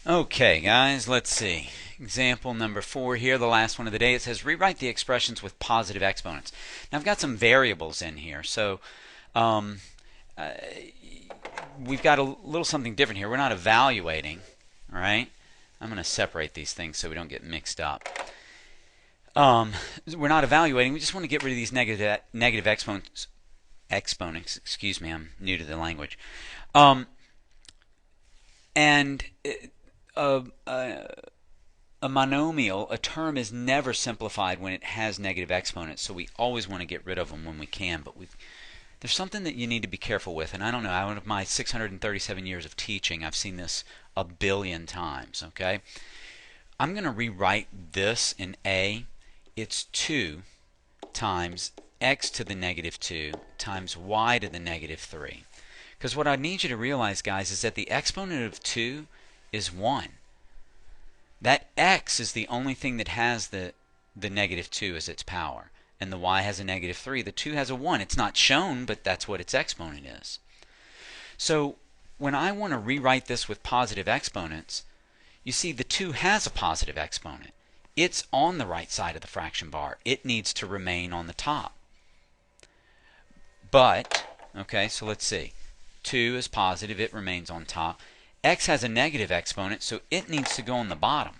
Okay, guys, let's see. Example number 4 here, the last one of the day. It says rewrite the expressions with positive exponents. Now I've got some variables in here, so um, uh, we've got a little something different here. We're not evaluating, all right? I'm going to separate these things so we don't get mixed up. We're not evaluating. We just want to get rid of these negative exponents. Excuse me, I'm new to the language. And a monomial, a term is never simplified when it has negative exponents, so we always want to get rid of them when we can. But there's something that you need to be careful with, and I don't know, out of my 637 years of teaching, I've seen this a billion times, okay? I'm going to rewrite this in A. It's 2 times x to the negative 2 times y to the negative 3. Because what I need you to realize, guys, is that the exponent of 2 is 1. That x is the only thing that has the negative 2 as its power. And the y has a negative 3. The 2 has a 1. It's not shown, but that's what its exponent is. So when I want to rewrite this with positive exponents, you see the 2 has a positive exponent. It's on the right side of the fraction bar. It needs to remain on the top. But, okay, so let's see. 2 is positive. It remains on top. X has a negative exponent, so it needs to go on the bottom.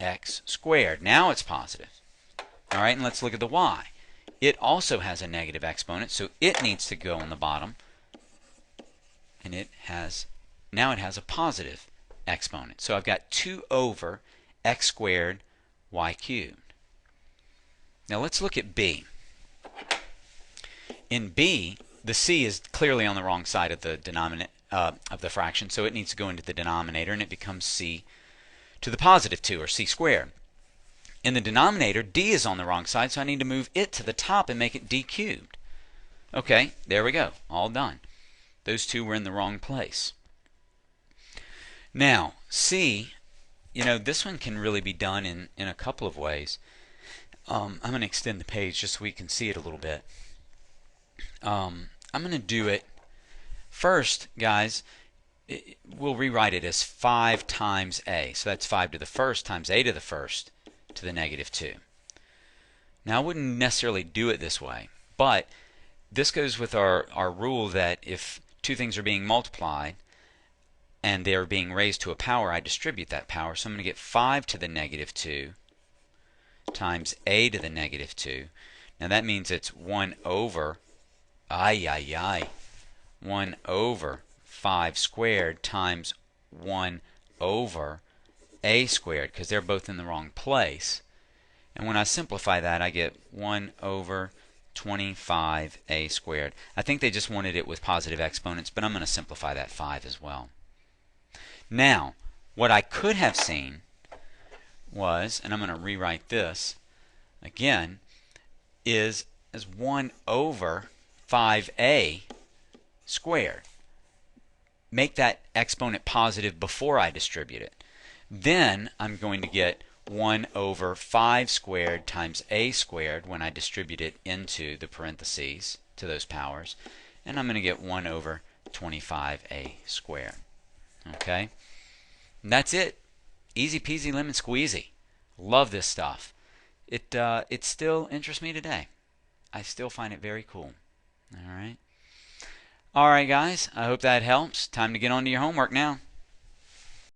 X squared. Now it's positive. All right, and let's look at the y. It also has a negative exponent, so it needs to go on the bottom. And now it has a positive exponent. So I've got 2 over x squared y cubed. Now let's look at b. In b, the c is clearly on the wrong side of the denominator of the fraction, so it needs to go into the denominator, and it becomes c to the positive 2, or c squared. In the denominator, d is on the wrong side, so I need to move it to the top and make it d cubed. Okay, there we go, all done. Those two were in the wrong place. Now, c, this one can really be done in a couple of ways. I'm going to extend the page just so we can see it a little bit. I'm going to do it first, guys. We'll rewrite it as 5 times a. So that's 5 to the first times a to the first to the negative 2. Now I wouldn't necessarily do it this way, but this goes with our rule that if two things are being multiplied and they are being raised to a power, I distribute that power. So I'm going to get 5 to the negative 2 times a to the negative 2. Now that means it's 1 over 1 over 5 squared times 1 over a squared, because they're both in the wrong place. And when I simplify that, I get 1 over 25a squared. I think they just wanted it with positive exponents, but I'm going to simplify that 5 as well. Now, what I could have seen was, and I'm going to rewrite this again, is as 1 over 5a squared. Make that exponent positive before I distribute it. Then I'm going to get 1 over 5 squared times a squared when I distribute it into the parentheses to those powers. And I'm going to get 1 over 25a squared. Okay? And that's it. Easy peasy lemon squeezy. Love this stuff. It still interests me today. I still find it very cool. All right. All right, guys. I hope that helps. Time to get on to your homework now.